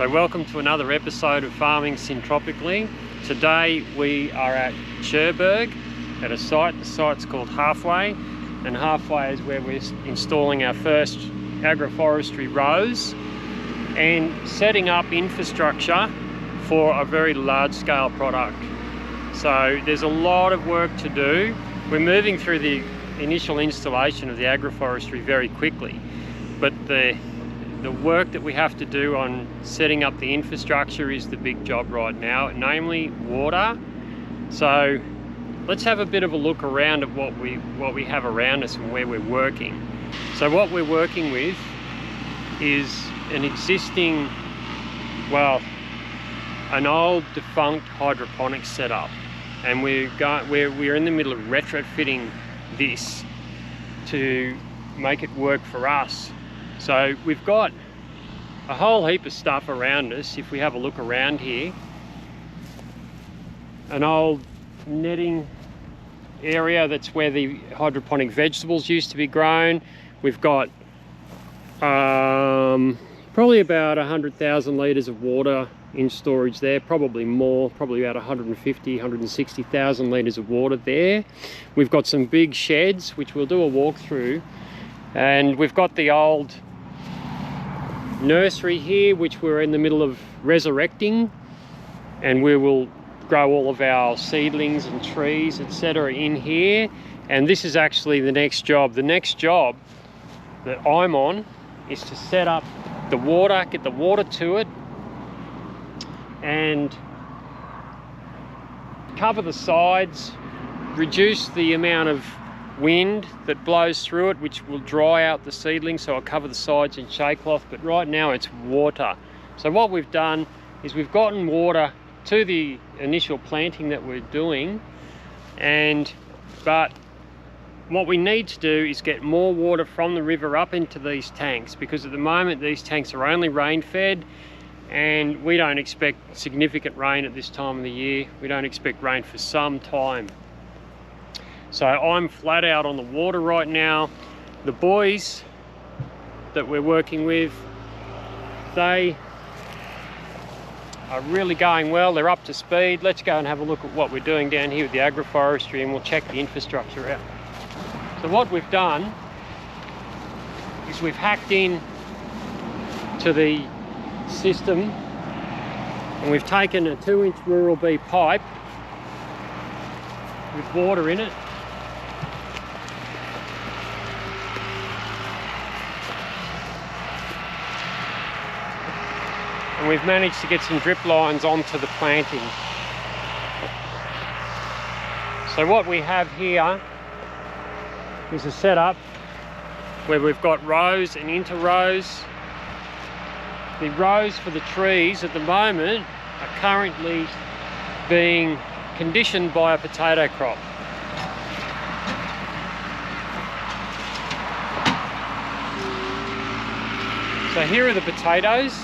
So welcome to another episode of Farming Syntropically. Today we are at Cherbourg at a site. The site's called Halfway, and Halfway is where we're installing our first agroforestry rows and setting up infrastructure for a very large-scale product. So there's a lot of work to do. We're moving through the initial installation of the agroforestry very quickly, but the work that we have to do on setting up the infrastructure is the big job right now, namely water. So let's have a bit of a look around at what we have around us and where we're working. So what we're working with is an existing, well, an old defunct hydroponics setup, and we're in the middle of retrofitting this to make it work for us. So we've got a whole heap of stuff around us. If we have a look around here, an old netting area, that's where the hydroponic vegetables used to be grown. We've got probably about 100,000 litres of water in storage there, probably more, probably about 150,000-160,000 litres of water there. We've got some big sheds which we'll do a walk through, and we've got the old nursery here which we're in the middle of resurrecting, and we will grow all of our seedlings and trees, etc. in here. And this is actually the next job. The next job that I'm on is to set up the water, get the water to it, and cover the sides, reduce the amount of wind that blows through it, which will dry out the seedlings, so I'll cover the sides in shade cloth. But right now it's water. So what we've done is we've gotten water to the initial planting that we're doing, but what we need to do is get more water from the river up into these tanks, because at the moment these tanks are only rain fed, and we don't expect significant rain at this time of the year. We don't expect rain for some time. So I'm flat out on the water right now. The boys that we're working with, they are really going well. They're up to speed. Let's go and have a look at what we're doing down here with the agroforestry, and we'll check the infrastructure out. So what we've done is we've hacked in to the system, and we've taken a 2-inch rural bee pipe with water in it, and we've managed to get some drip lines onto the planting. So what we have here is a setup where we've got rows and inter rows. The rows for the trees at the moment are currently being conditioned by a potato crop. So here are the potatoes.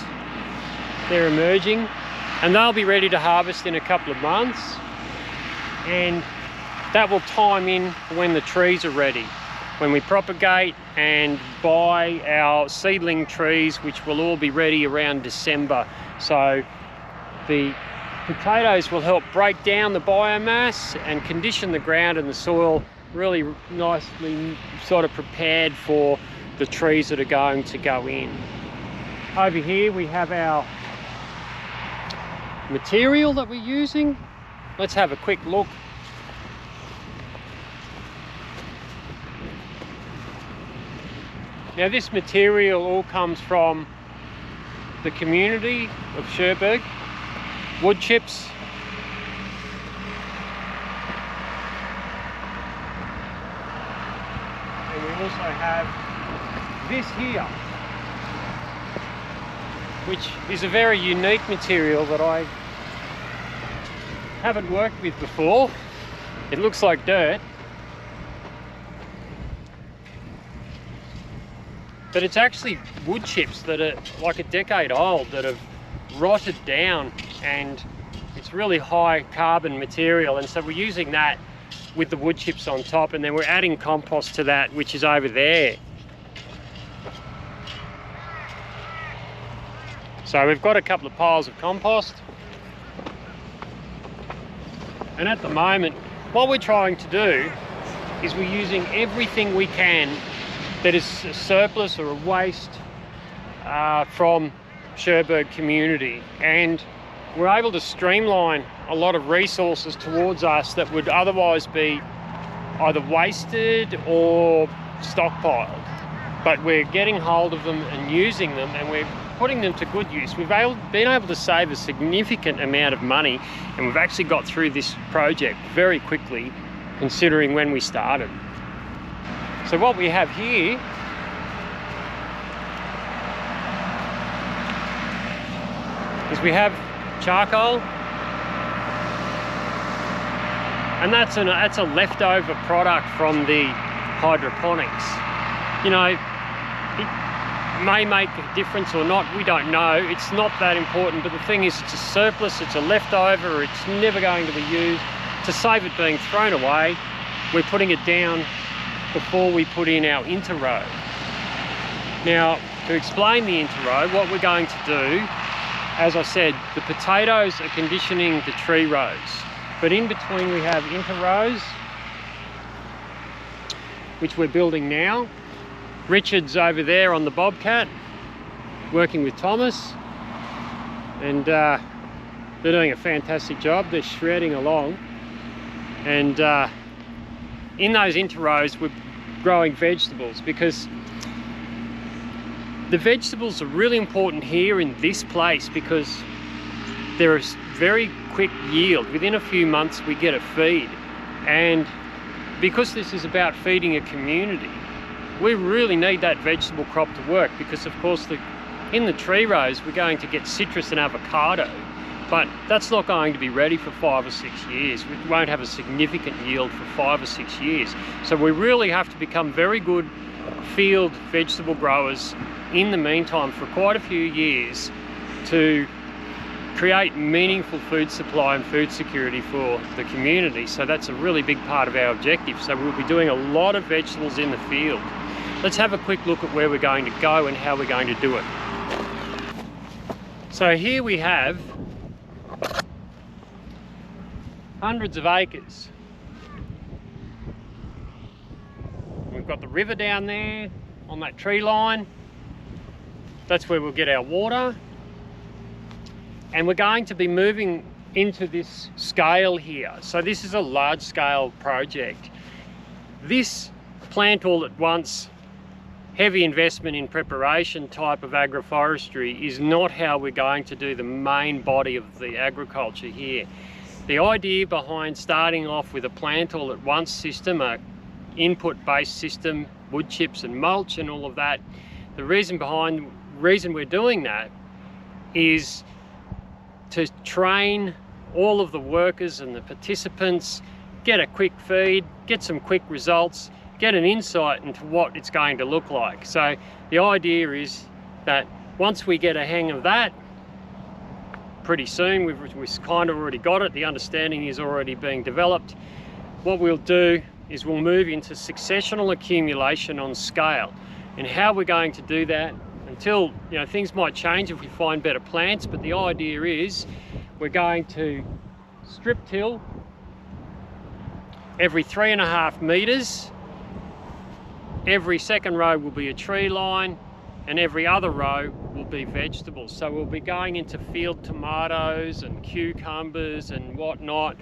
They're emerging, and they'll be ready to harvest in a couple of months, and that will time in when the trees are ready, when we propagate and buy our seedling trees, which will all be ready around December. So the potatoes will help break down the biomass and condition the ground and the soil really nicely, sort of prepared for the trees that are going to go in. Over here we have our material that we're using. Let's have a quick look. Now this material all comes from the community of Cherbourg. Wood chips, and we also have this here, which is a very unique material that I haven't worked with before. It looks like dirt, but it's actually wood chips that are like a decade old that have rotted down, and it's really high carbon material, and so we're using that with the wood chips on top, and then we're adding compost to that, which is over there. So So we've got a couple of piles of compost, and at the moment what we're trying to do is we're using everything we can that is a surplus or a waste from Cherbourg community, and we're able to streamline a lot of resources towards us that would otherwise be either wasted or stockpiled. But we're getting hold of them and using them, and we're putting them to good use. We've been able to save a significant amount of money, and we've actually got through this project very quickly considering when we started. So what we have here is we have charcoal, and that's a leftover product from the hydroponics. You know, it may make a difference or not, we don't know. It's not that important, but the thing is, it's a surplus, it's a leftover, it's never going to be used. To save it being thrown away, we're putting it down before we put in our interrow. Now, to explain the interrow, what we're going to do, as I said, the potatoes are conditioning the tree rows, but in between we have interrows, which we're building now. Richard's over there on the Bobcat, working with Thomas, and they're doing a fantastic job. They're shredding along, and in those interrows we're growing vegetables, because the vegetables are really important here in this place, because there is very quick yield. Within a few months we get a feed, and because this is about feeding a community, we really need that vegetable crop to work, because of course in the tree rows we're going to get citrus and avocado, but that's not going to be ready for 5 or 6 years. We won't have a significant yield for 5 or 6 years. So we really have to become very good field vegetable growers in the meantime for quite a few years to create meaningful food supply and food security for the community. So that's a really big part of our objective. So we'll be doing a lot of vegetables in the field. Let's have a quick look at where we're going to go and how we're going to do it. So here we have hundreds of acres. We've got the river down there on that tree line. That's where we'll get our water. And we're going to be moving into this scale here. So this is a large scale project. This plant all at once, heavy investment in preparation type of agroforestry is not how we're going to do the main body of the agriculture here. The idea behind starting off with a plant all at once system, a input based system, wood chips and mulch and all of that, the reason we're doing that is to train all of the workers and the participants, get a quick feed, get some quick results, get an insight into what it's going to look like. So the idea is that once we get a hang of that, pretty soon, we've kind of already got it, the understanding is already being developed, what we'll do is we'll move into successional accumulation on scale. And how we're going to do that, until, you know, things might change if we find better plants, but the idea is we're going to strip till every 3.5 meters. Every second row will be a tree line, and every other row will be vegetables. So we'll be going into field tomatoes and cucumbers and whatnot.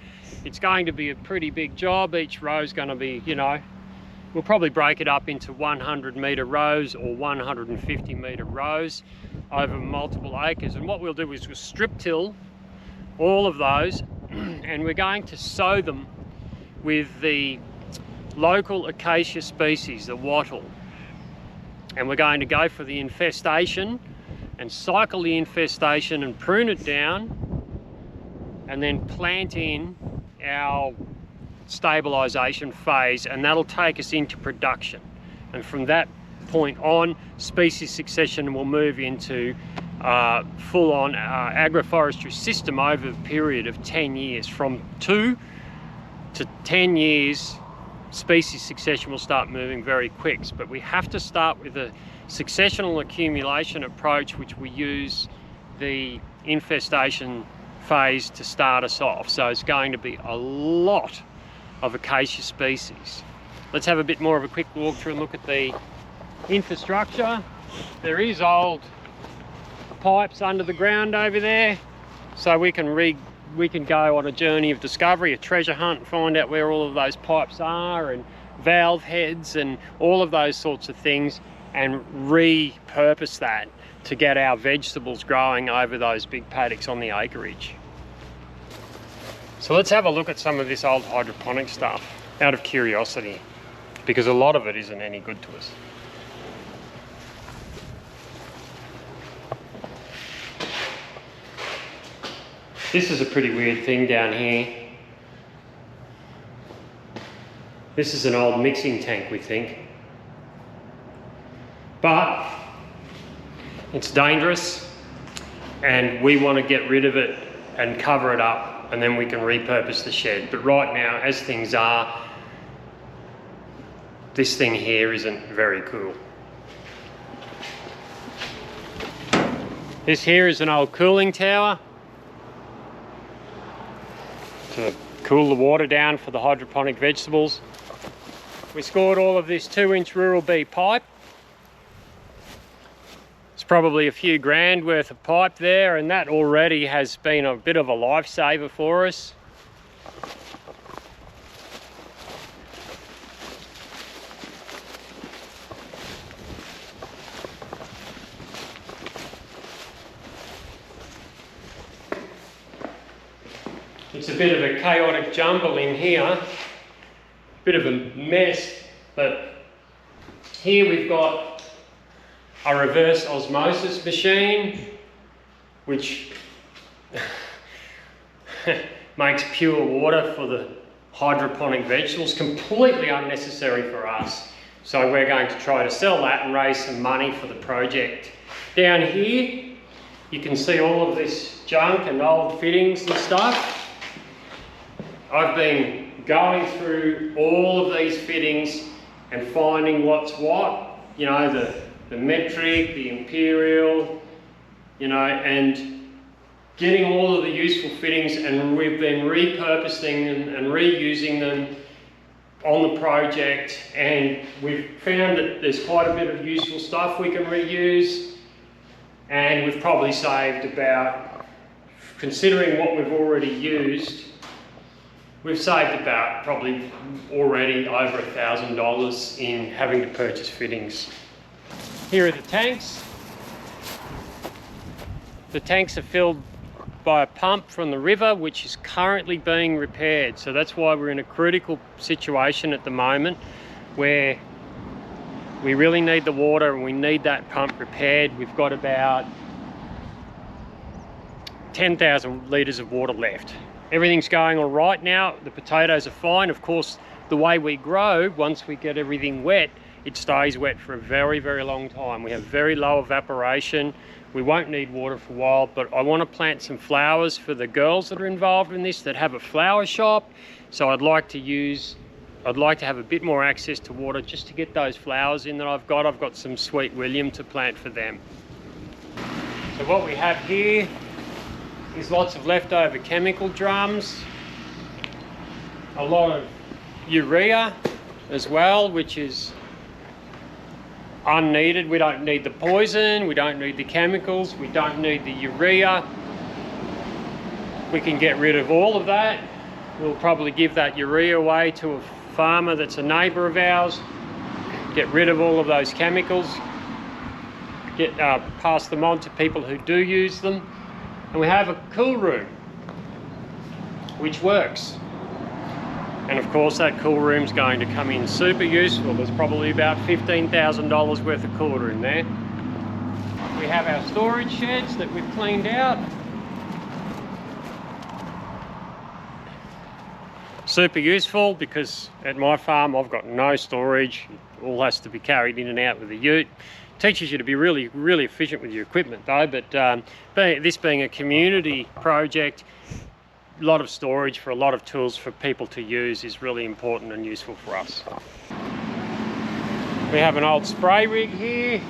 It's going to be a pretty big job. Each row is going to be, you know, we'll probably break it up into 100-metre rows or 150-metre rows over multiple acres. And what we'll do is we'll strip till all of those, and we're going to sow them with the local acacia species, the wattle. And we're going to go for the infestation and cycle the infestation and prune it down, and then plant in our stabilisation phase, and that'll take us into production. And from that point on, species succession will move into full-on agroforestry system over a period of 10 years. From 2 to 10 years, species succession will start moving very quick, but we have to start with a successional accumulation approach, which we use the infestation phase to start us off, so it's going to be a lot of acacia species. Let's have a bit more of a quick walk through and look at the infrastructure. There is old pipes under the ground over there, so we can go on a journey of discovery, a treasure hunt, and find out where all of those pipes are and valve heads and all of those sorts of things, and repurpose that to get our vegetables growing over those big paddocks on the acreage. So let's have a look at some of this old hydroponic stuff out of curiosity, because a lot of it isn't any good to us. This is a pretty weird thing down here. This is an old mixing tank, we think. But it's dangerous and we want to get rid of it and cover it up, and then we can repurpose the shed. But right now, as things are, this thing here isn't very cool. This here is an old cooling tower to cool the water down for the hydroponic vegetables. We scored all of this 2-inch rural bee pipe. It's probably a few grand worth of pipe there, and that already has been a bit of a lifesaver for us. It's a bit of a chaotic jumble in here, bit of a mess, but here we've got a reverse osmosis machine, which makes pure water for the hydroponic vegetables, completely unnecessary for us. So we're going to try to sell that and raise some money for the project. Down here, you can see all of this junk and old fittings and stuff. I've been going through all of these fittings and finding what's what, you know, the metric, the imperial, you know, and getting all of the useful fittings, and we've been repurposing and reusing them on the project, and we've found that there's quite a bit of useful stuff we can reuse, and we've probably saved about, considering what we've already used, we've saved about probably already over $1,000 in having to purchase fittings. Here are the tanks. The tanks are filled by a pump from the river, which is currently being repaired. So that's why we're in a critical situation at the moment, where we really need the water and we need that pump repaired. We've got about 10,000 litres of water left. Everything's going all right now. The potatoes are fine. Of course, the way we grow, once we get everything wet, it stays wet for a very, very long time. We have very low evaporation. We won't need water for a while, but I want to plant some flowers for the girls that are involved in this, that have a flower shop. So I'd like to have a bit more access to water just to get those flowers in that I've got. I've got some Sweet William to plant for them. So what we have here is lots of leftover chemical drums, a lot of urea as well, which is unneeded. We don't need the poison, we don't need the chemicals, we don't need the urea. We can get rid of all of that. We'll probably give that urea away to a farmer that's a neighbour of ours, get rid of all of those chemicals, pass them on to people who do use them. And we have a cool room, which works. And of course that cool room's going to come in super useful. There's probably about $15,000 worth of cooler in there. We have our storage sheds that we've cleaned out. Super useful, because at my farm I've got no storage. It all has to be carried in and out with a ute. Teaches you to be really, really efficient with your equipment though, but this being a community project, a lot of storage for a lot of tools for people to use is really important and useful for us. We have an old spray rig here.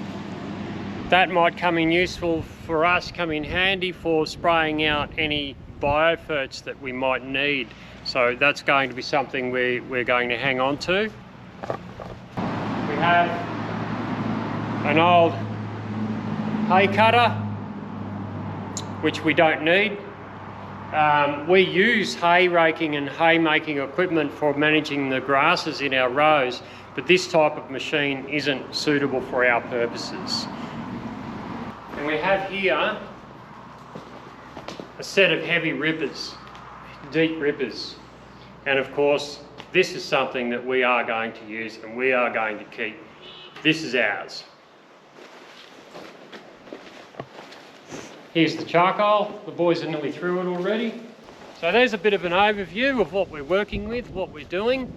that might come in useful for us, come in handy for spraying out any bioferts that we might need. So that's going to be something we're going to hang on to. We have an old hay cutter, which we don't need. We use hay raking and hay making equipment for managing the grasses in our rows, but this type of machine isn't suitable for our purposes. And we have here a set of heavy rippers, deep rippers. And of course, this is something that we are going to use and we are going to keep. This is ours. Here's the charcoal. The boys are nearly through it already. So there's a bit of an overview of what we're working with, what we're doing.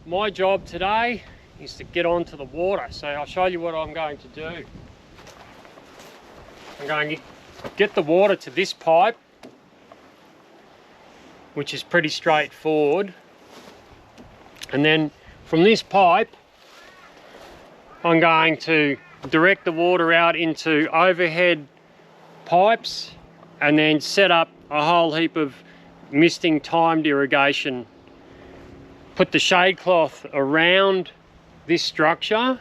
My job today is to get onto the water. So I'll show you what I'm going to do. I'm going to get the water to this pipe, which is pretty straightforward. And then from this pipe, I'm going to direct the water out into overhead pipes and then set up a whole heap of misting timed irrigation. Put the shade cloth around this structure,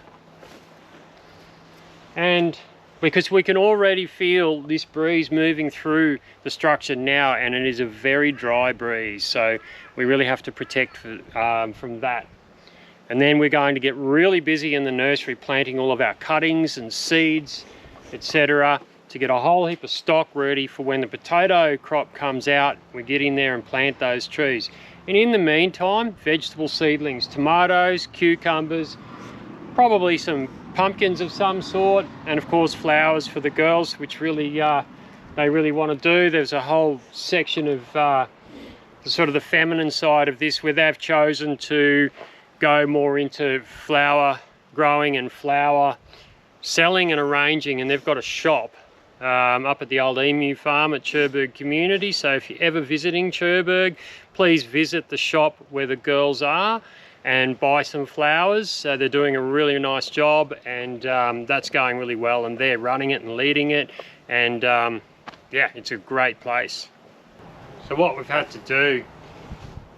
and because we can already feel this breeze moving through the structure now, and it is a very dry breeze, so we really have to protect from that. And then we're going to get really busy in the nursery planting all of our cuttings and seeds, etc., to get a whole heap of stock ready for when the potato crop comes out. We get in there and plant those trees. And in the meantime, vegetable seedlings, tomatoes, cucumbers, probably some pumpkins of some sort, and of course flowers for the girls, which really they really want to do. There's a whole section of the sort of the feminine side of this where they've chosen to go more into flower growing and flower selling and arranging, and they've got a shop up at the old emu farm at Cherbourg community. So if you're ever visiting Cherbourg, please visit the shop where the girls are and buy some flowers. So they're doing a really nice job, and that's going really well, and they're running it and leading it, and yeah, it's a great place. So what we've had to do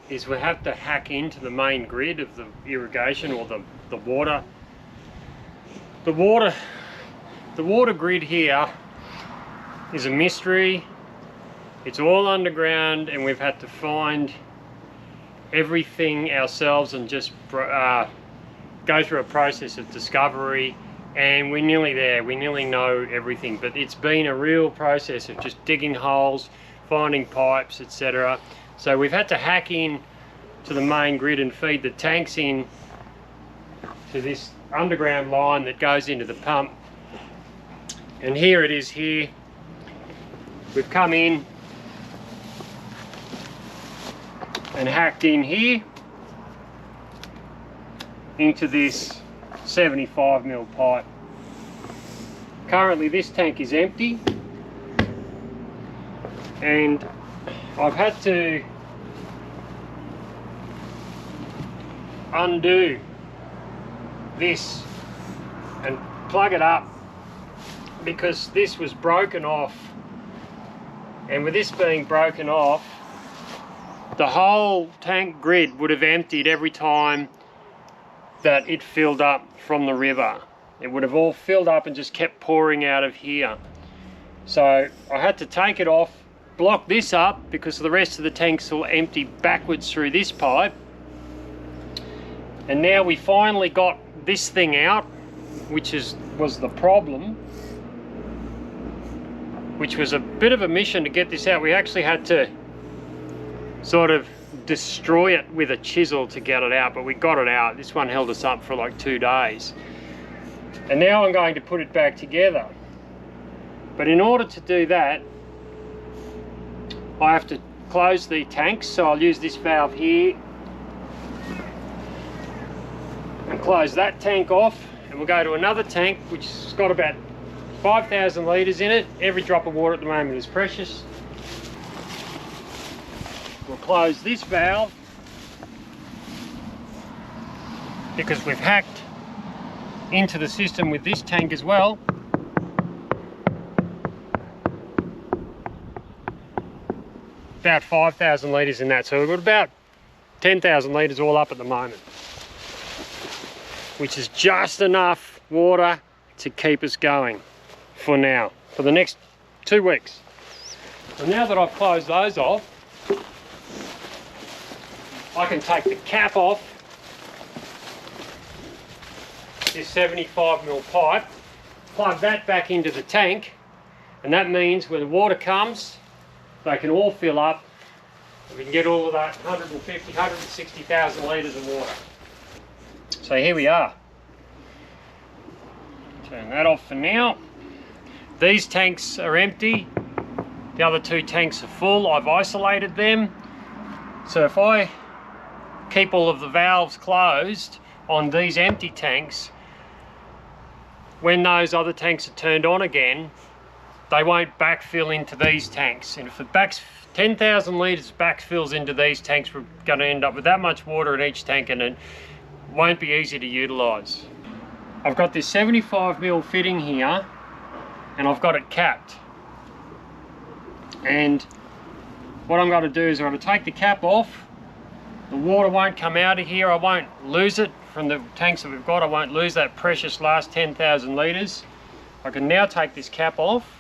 is we have to hack into the main grid of the irrigation, or the water. The water grid here is a mystery. It's all underground, and we've had to find everything ourselves and just go through a process of discovery, and we're nearly there. We nearly know everything, but it's been a real process of just digging holes, finding pipes, etc. So we've had to hack in to the main grid and feed the tanks in to this underground line that goes into the pump. And here it is here. We've come in and hacked in here into this 75mm pipe. Currently this tank is empty, and I've had to undo this and plug it up because this was broken off, and with this being broken off, the whole tank grid would have emptied every time that it filled up from the river. It would have all filled up and just kept pouring out of here. So I had to take it off, block this up, because the rest of the tanks will empty backwards through this pipe. And now we finally got this thing out, which was the problem, which was a bit of a mission to get this out. We actually had to sort of destroy it with a chisel to get it out, but we got it out. This one held us up for like 2 days. And now I'm going to put it back together. But in order to do that, I have to close the tanks. So I'll use this valve here and close that tank off, and we'll go to another tank which has got about 5,000 litres in it. Every drop of water at the moment is precious. We'll close this valve because we've hacked into the system with this tank as well. About 5,000 litres in that, so we've got about 10,000 litres all up at the moment, which is just enough water to keep us going for now, for the next 2 weeks. So now that I've closed those off, I can take the cap off this 75mm pipe, plug that back into the tank, and that means when the water comes, they can all fill up, and we can get all of that 150, 160,000 litres of water. So here we are. Turn that off for now. These tanks are empty. The other 2 tanks are full. I've isolated them. So if I keep all of the valves closed on these empty tanks, when those other tanks are turned on again, they won't backfill into these tanks. And if the 10,000 litres backfills into these tanks, we're going to end up with that much water in each tank, and it won't be easy to utilise. I've got this 75mm fitting here, and I've got it capped. And what I'm going to do is I'm going to take the cap off. The water won't come out of here. I won't lose it from the tanks that we've got. I won't lose that precious last 10,000 litres. I can now take this cap off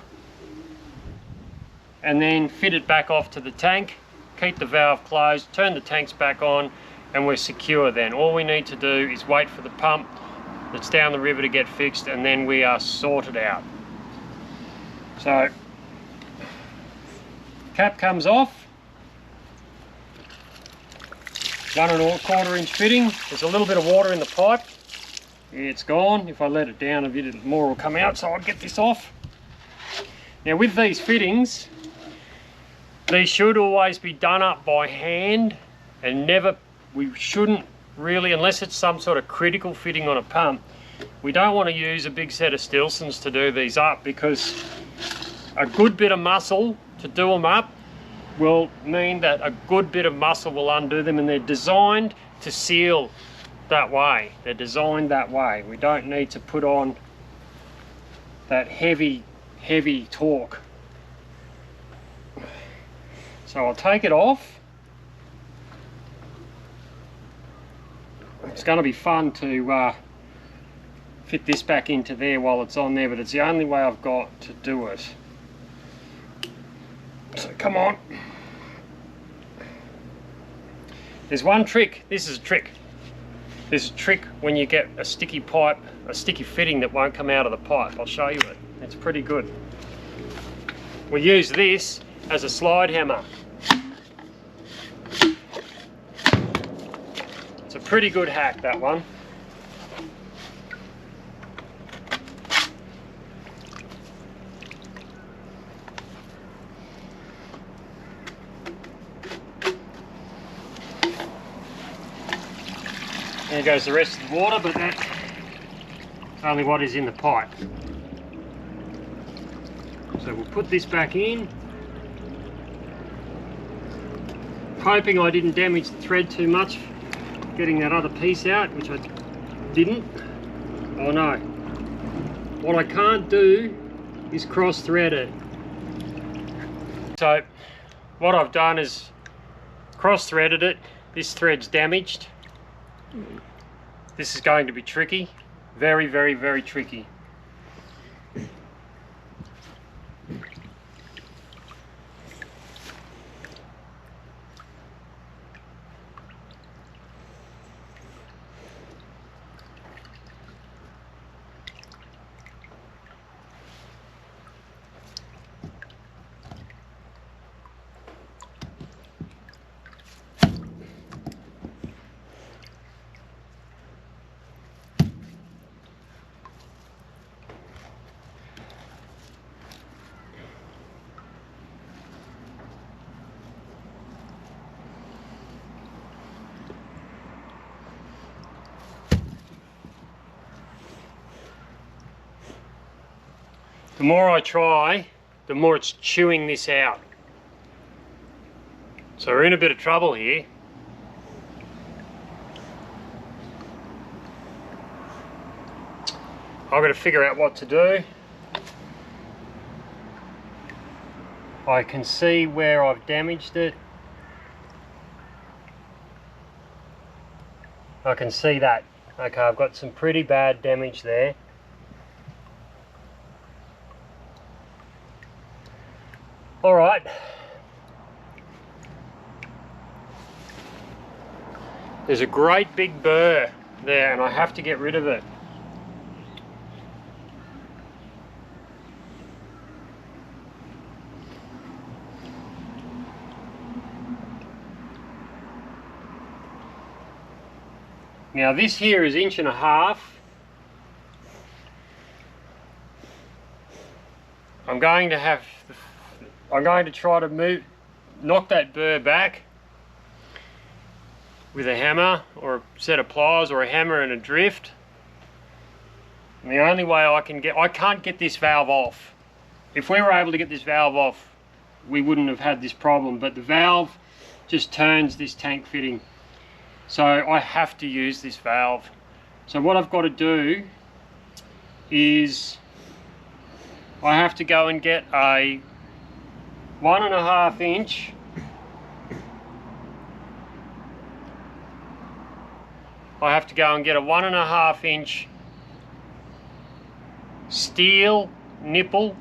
and then fit it back off to the tank, keep the valve closed, turn the tanks back on, and we're secure then. All we need to do is wait for the pump that's down the river to get fixed, and then we are sorted out. So, cap comes off. 1 1/4 inch fitting. There's a little bit of water in the pipe. It's gone. If I let it down a bit more will come out, so I'll get this off. Now with these fittings, these should always be done up by hand, and we shouldn't really, unless it's some sort of critical fitting on a pump, we don't want to use a big set of Stilsons to do these up, because a good bit of muscle to do them up will mean that a good bit of muscle will undo them, and they're designed to seal that way. They're designed that way. We don't need to put on that heavy torque. So I'll take it off. It's going to be fun to fit this back into there while it's on there, but it's the only way I've got to do it. So come on. There's one trick. This is a trick. There's a trick when you get a sticky pipe, a sticky fitting that won't come out of the pipe. I'll show you it. It's pretty good. We use this as a slide hammer. It's a pretty good hack, that one. There goes the rest of the water, but that's only what is in the pipe. So we'll put this back in. Hoping I didn't damage the thread too much getting that other piece out, which I didn't. Oh no. What I can't do is cross thread it. So what I've done is cross threaded it. This thread's damaged. This is going to be tricky. Very, very, very tricky. The more I try, the more it's chewing this out. So we're in a bit of trouble here. I've got to figure out what to do. I can see where I've damaged it. I can see that. Okay, I've got some pretty bad damage there. All right. There's a great big burr there and I have to get rid of it. Now this here is 1.5 inches. I'm going to try to knock that burr back with a hammer or a set of pliers or a hammer and a drift. And the only way I can't get this valve off. If we were able to get this valve off, we wouldn't have had this problem, but the valve just turns this tank fitting. So I have to use this valve. So what I've got to do is I have to go and get a 1.5 inch I have to go and get a 1.5 inch steel nipple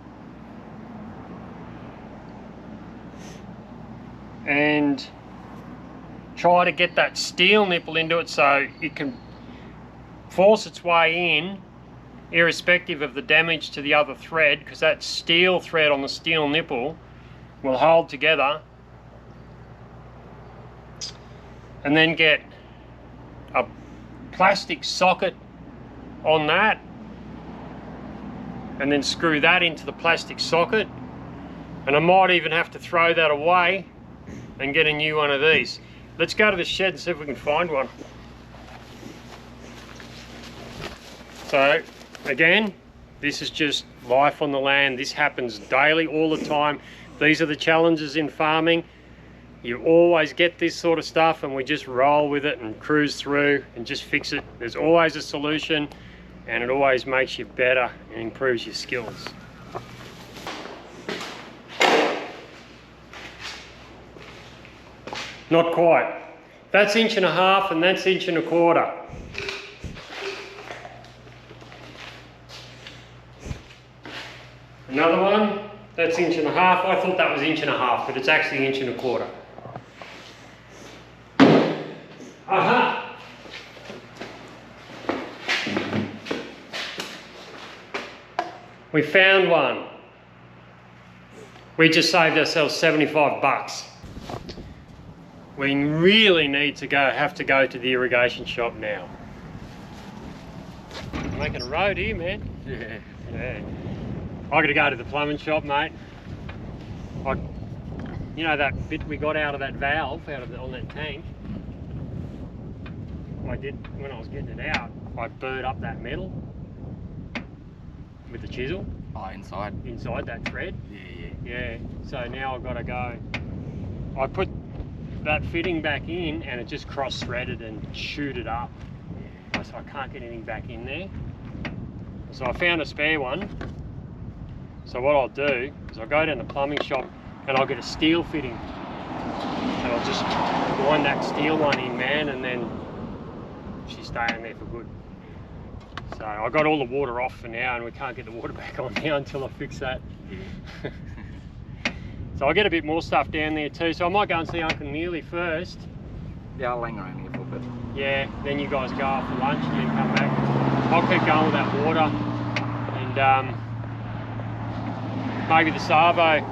and try to get that steel nipple into it so it can force its way in irrespective of the damage to the other thread, because that steel thread on the steel nipple will hold together, and then get a plastic socket on that and then screw that into the plastic socket, and I might even have to throw that away and get a new one of these. Let's go to the shed and see if we can find one. So again, this is just life on the land. This happens daily, all the time. These are the challenges in farming. You always get this sort of stuff and we just roll with it and cruise through and just fix it. There's always a solution and it always makes you better and improves your skills. Not quite. That's 1.5 inches and that's 1.25 inches. Another one, that's 1.5 inches. I thought that was 1.5 inches, but it's actually 1.25 inches. Aha! We found one. We just saved ourselves 75 bucks. We really need to have to go to the irrigation shop now. We're making a road here, man. Yeah. I gotta go to the plumbing shop, mate. You know that bit we got out of that valve, on that tank? When I was getting it out, I burred up that metal with the chisel. Oh, inside? Inside that thread. Yeah. So now I've got to go. I put that fitting back in and it just cross-threaded and chewed it up. So I can't get anything back in there. So I found a spare one. So what I'll do is I'll go down to the plumbing shop and I'll get a steel fitting. And I'll just wind that steel one in, man, and then she's staying there for good. So I got all the water off for now and we can't get the water back on now until I fix that. Yeah. So I'll get a bit more stuff down there too. So I might go and see Uncle Neely first. Yeah, I'll linger around here for a bit. Yeah, then you guys go off for lunch and then come back. I'll keep going with that water and maybe the Savo,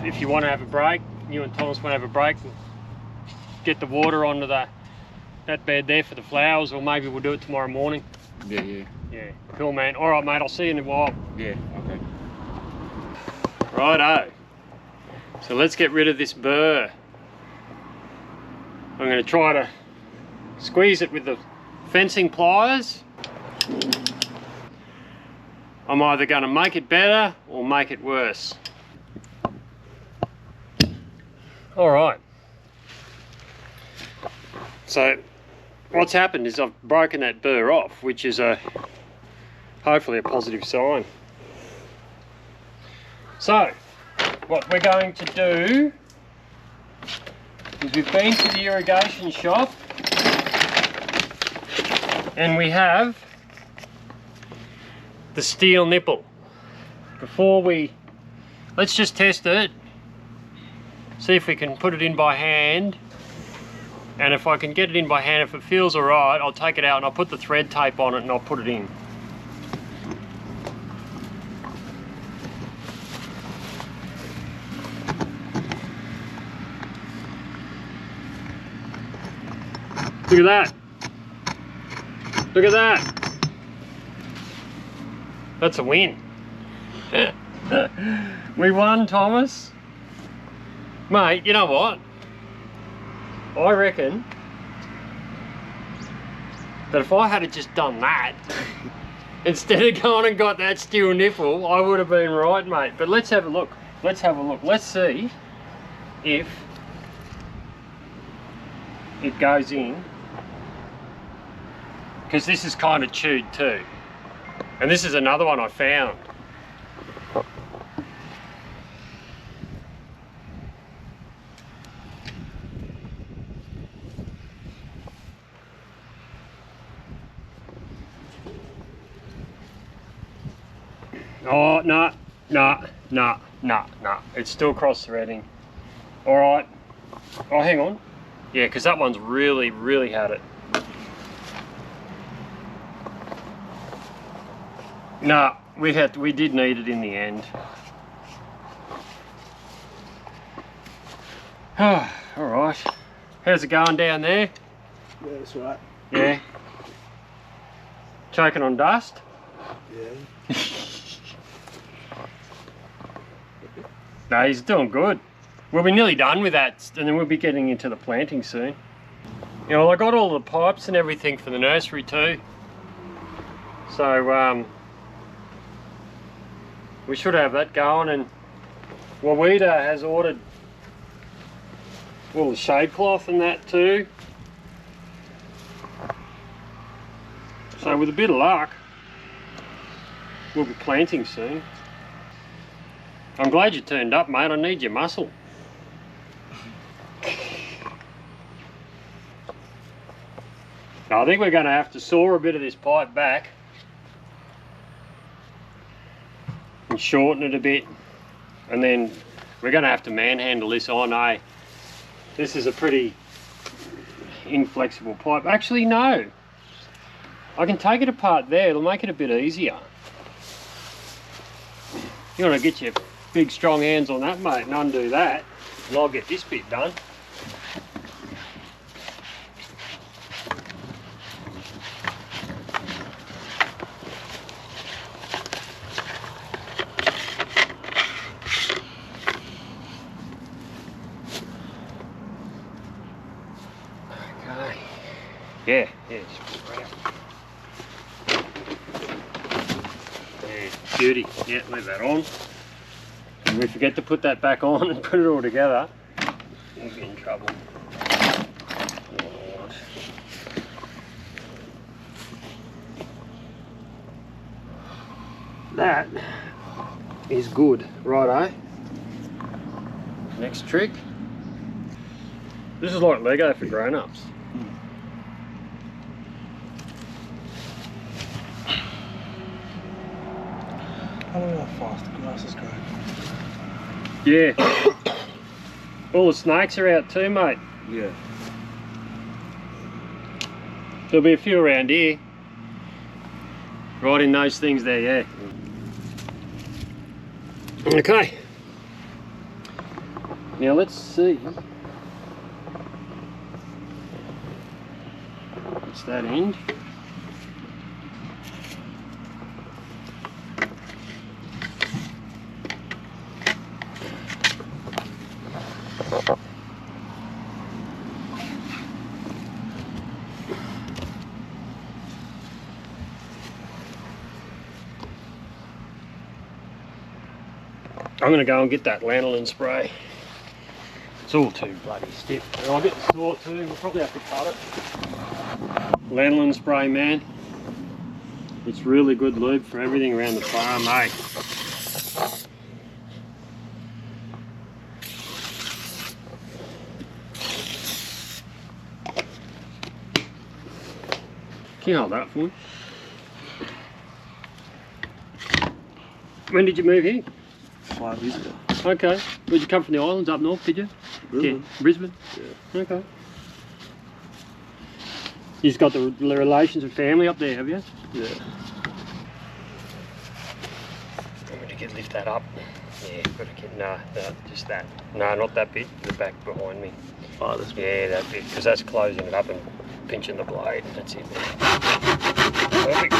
if you want to have a break, you and Thomas want to have a break, get the water onto that bed there for the flowers, or maybe we'll do it tomorrow morning. Yeah. Cool, man. All right, mate, I'll see you in a while. Yeah, okay. Righto. So let's get rid of this burr. I'm going to try to squeeze it with the fencing pliers. I'm either going to make it better or make it worse. All right. So what's happened is I've broken that burr off, which is a hopefully a positive sign. So, what we're going to do is we've been to the irrigation shop and we have the steel nipple. Let's just test it, see if we can put it in by hand, and if I can get it in by hand, if it feels alright, I'll take it out and I'll put the thread tape on it and I'll put it in. Look at that. Look at that. That's a win. We won, Thomas. Mate, you know what? I reckon that if I had just done that, instead of going and got that steel nipple, I would have been right, mate. But let's have a look. Let's have a look. Let's see if it goes in. Because this is kind of chewed too. And this is another one I found. Oh, no. It's still cross-threading. All right. Oh, hang on. Yeah, because that one's really had it. No, we did need it in the end. All right. How's it going down there? Yeah, that's right. Yeah. Choking on dust? Yeah. No, he's doing good. We'll be nearly done with that, and then we'll be getting into the planting soon. You know, I got all the pipes and everything for the nursery too. So, we should have that going, and Wawita has ordered all the shade cloth and that too. So with a bit of luck, we'll be planting soon. I'm glad you turned up, mate. I need your muscle. I think we're going to have to saw a bit of this pipe back and shorten it a bit, and then we're going to have to manhandle this. I know this is a pretty inflexible pipe. Actually, no, I can take it apart there. It'll make it a bit easier. You want to get your big strong hands on that, mate, and undo that, and I'll get this bit done. Okay. Yeah, just right up. Yeah, beauty. Yeah, leave that on. If we forget to put that back on and put it all together, we'll be in trouble. Right. That is good, righto. Next trick. This is like Lego for grown-ups. I don't know how fast the grass is growing. Yeah. All the snakes are out too, mate. Yeah. There'll be a few around here. Right in those things there, yeah. Okay. Now let's see. What's that end? I'm going to go and get that lanolin spray. It's all too bloody stiff. And I'll get the saw too. We'll probably have to cut it. Lanolin spray, man. It's really good lube for everything around the farm, eh? Can you hold that for me? When did you move here? 5 years ago. Okay. Did you come from the islands up north, did you? Brisbane. Yeah. Brisbane? Yeah. Okay. You've got the relations and family up there, have you? Yeah. I'm going to lift that up. Yeah, got to get, no, just that. No, not that bit, the back behind me. Oh, this Yeah, that bit, because that's closing it up and pinching the blade. That's it. Perfect.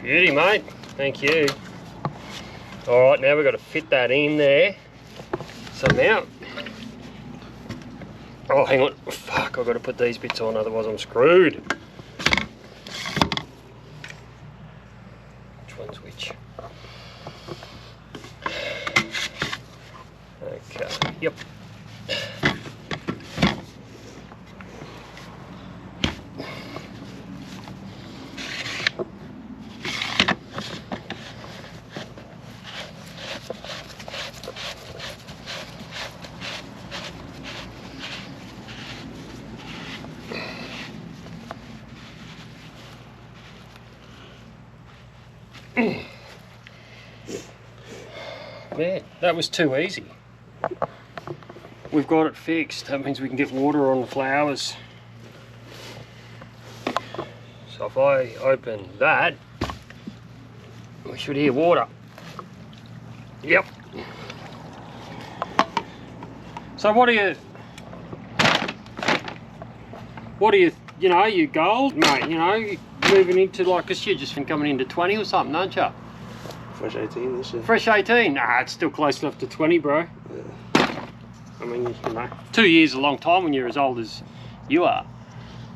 Beauty, mate. Thank you. All right, now we've got to fit that in there somehow. Oh, hang on. Fuck, I've got to put these bits on, otherwise I'm screwed. Which one's which? Okay, yep. Man, that was too easy. We've got it fixed. That means we can get water on the flowers. So if I open that, we should hear water. Yep. So what are your goals, mate? You know, moving into like, cause you're just coming into 20 or something, aren't you? Fresh 18 this year. Fresh 18? Nah, it's still close enough to 20, bro. Yeah. I mean, you know, 2 years is a long time when you're as old as you are.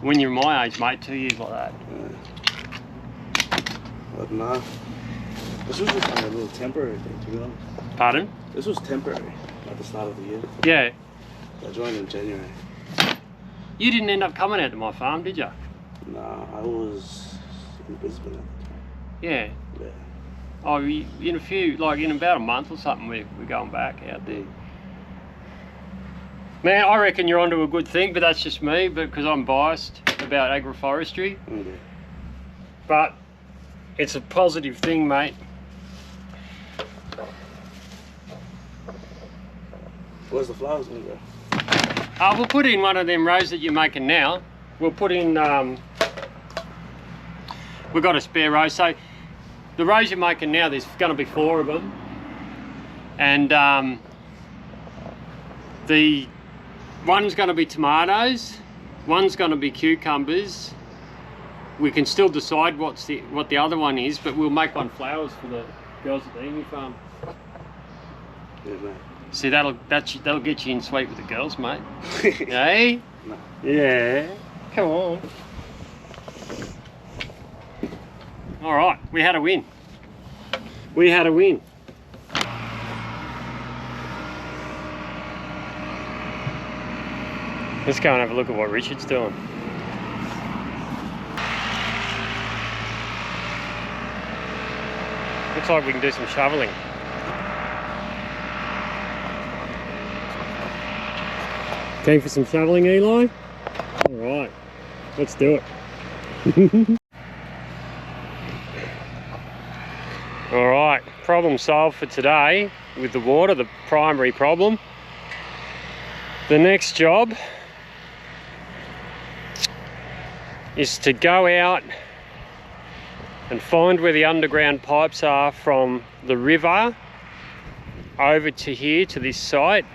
When you're my age, mate, 2 years like that. Yeah. But nah. This was just like a little temporary thing, to be honest. Pardon? This was temporary at the start of the year. Yeah. I joined in January. You didn't end up coming out to my farm, did you? Nah, I was in Brisbane at the time. Yeah. Yeah. Oh, in about a month or something, we're going back out there. Man, I reckon you're onto a good thing, but that's just me, because I'm biased about agroforestry. Okay. But it's a positive thing, mate. Where's the flowers gonna go? We'll put in one of them rows that you're making now. We'll put in, we've got a spare row. So the rows you're making now, there's going to be 4 of them. And the one's going to be tomatoes, one's going to be cucumbers. We can still decide what the other one is, but we'll make one flowers for the girls at the Emu farm. Yeah, mate. See, that'll get you in sweet with the girls, mate. Hey? No. Yeah. Come on. All right, we had a win. We had a win. Let's go and have a look at what Richard's doing. Looks like we can do some shoveling. Keen for some shoveling, Eli? All right, let's do it. All right, problem solved for today with the water, the primary problem. The next job is to go out and find where the underground pipes are from the river over to here, to this site.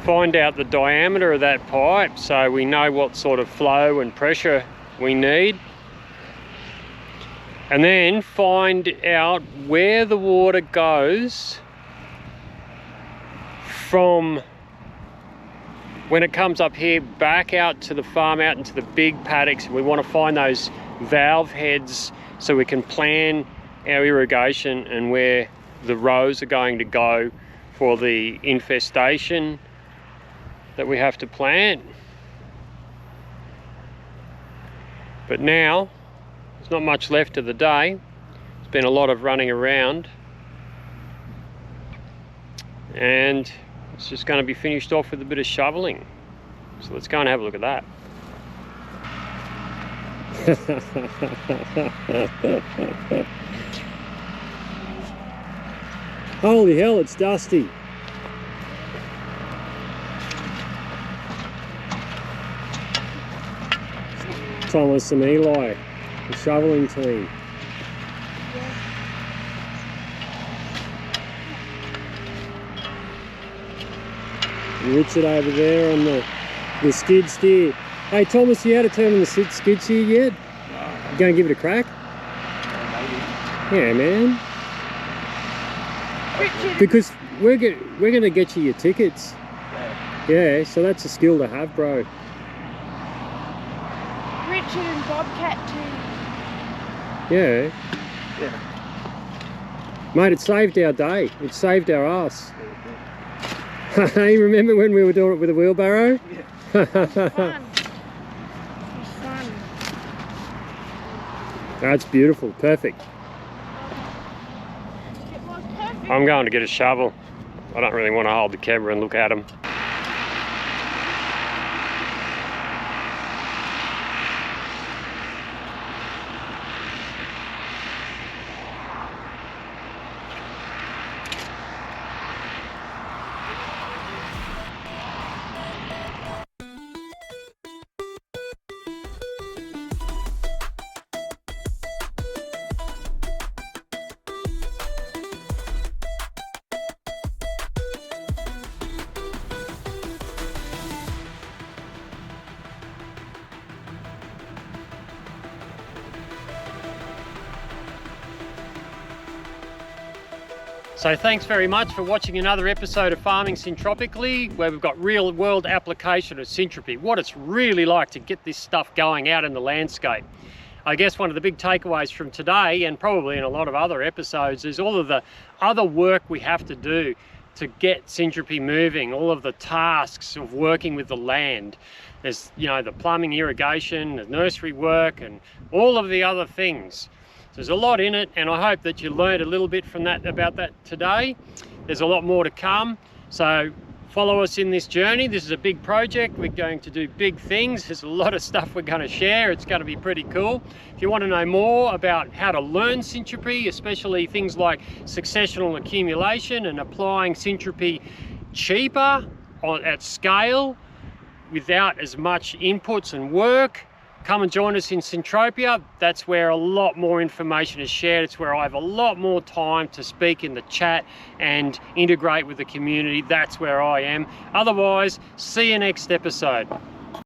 Find out the diameter of that pipe so we know what sort of flow and pressure we need. And then find out where the water goes from when it comes up here back out to the farm, out into the big paddocks. We want to find those valve heads so we can plan our irrigation and where the rows are going to go for the infestation that we have to plant. But now, there's not much left of the day. There's been a lot of running around. And it's just going to be finished off with a bit of shoveling. So let's go and have a look at that. Holy hell, it's dusty. Thomas and Eli, the shoveling team. And Richard over there on the skid steer. Hey Thomas, you had to turn on the skid steer yet? You going to give it a crack? Yeah, man. Richard. Because we're going to get you your tickets. Yeah, so that's a skill to have, bro. Richard and Bobcat too. Yeah. Mate, it saved our day. It saved our ass. Hey, remember when we were doing it with a wheelbarrow? Fun. It was fun. That's beautiful. Perfect. It was perfect. I'm going to get a shovel. I don't really want to hold the camera and look at them. So thanks very much for watching another episode of Farming Syntropically, where we've got real world application of Syntropy, what it's really like to get this stuff going out in the landscape. I guess one of the big takeaways from today, and probably in a lot of other episodes, is all of the other work we have to do to get Syntropy moving, all of the tasks of working with the land. There's, you know, the plumbing, irrigation, the nursery work, and all of the other things. There's a lot in it, and I hope that you learned a little bit from that about that today. There's a lot more to come, so follow us in this journey. This is a big project. We're going to do big things. There's a lot of stuff we're going to share. It's going to be pretty cool. If you want to know more about how to learn Syntropy, especially things like successional accumulation and applying Syntropy cheaper at scale without as much inputs and work, come and join us in Syntropia. That's where a lot more information is shared. It's where I have a lot more time to speak in the chat and integrate with the community. That's where I am. Otherwise, see you next episode.